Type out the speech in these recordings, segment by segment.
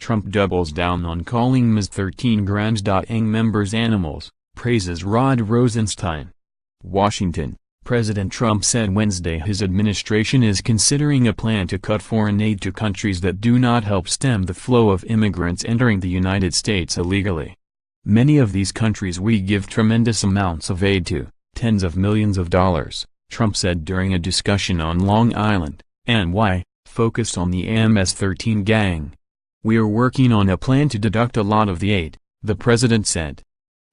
Trump doubles down on calling Ms. 13 g.ang members animals, praises Rod Rosenstein. Washington, President Trump said Wednesday his administration is considering a plan to cut foreign aid to countries that do not help stem the flow of immigrants entering the United States illegally. Many of these countries we give tremendous amounts of aid to, tens of millions of dollars, Trump said during a discussion on Long Island, NY, focused on the MS-13 gang. "We are working on a plan to deduct a lot of the aid," the president said.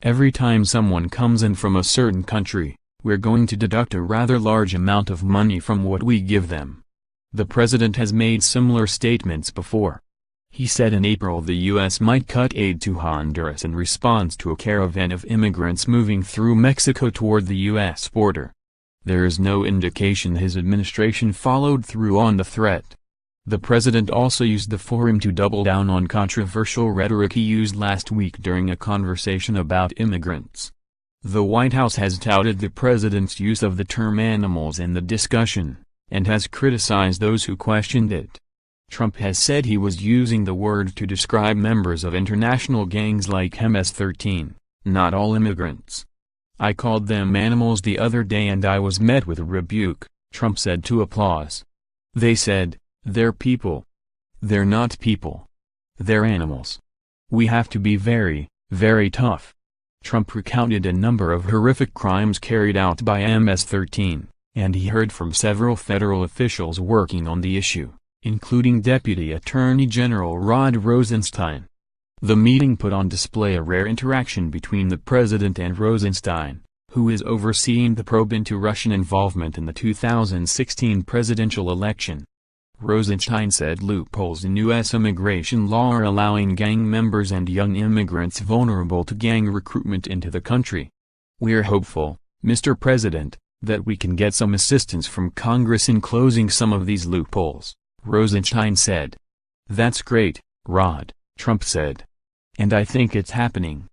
"Every time someone comes in from a certain country, we're going to deduct a rather large amount of money from what we give them." The president has made similar statements before. He said in April the U.S. might cut aid to Honduras in response to a caravan of immigrants moving through Mexico toward the U.S. border. There is no indication his administration followed through on the threat. The president also used the forum to double down on controversial rhetoric he used last week during a conversation about immigrants. The White House has touted the president's use of the term animals in the discussion, and has criticized those who questioned it. Trump has said he was using the word to describe members of international gangs like MS-13, not all immigrants. "I called them animals the other day and I was met with a rebuke," Trump said to Applause. "They said, 'They're people.' They're not people. They're animals. We have to be very, very tough." Trump recounted a number of horrific crimes carried out by MS-13, and he heard from several federal officials working on the issue, including Deputy Attorney General Rod Rosenstein. The meeting put on display a rare interaction between the president and Rosenstein, who is overseeing the probe into Russian involvement in the 2016 presidential election. Rosenstein said loopholes in U.S. immigration law are allowing gang members and young immigrants vulnerable to gang recruitment into the country. "We're hopeful, Mr. President, that we can get some assistance from Congress in closing some of these loopholes," Rosenstein said. "That's great, Rod," Trump said. "And I think it's happening.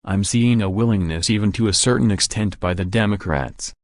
I'm seeing a willingness even to a certain extent by the Democrats."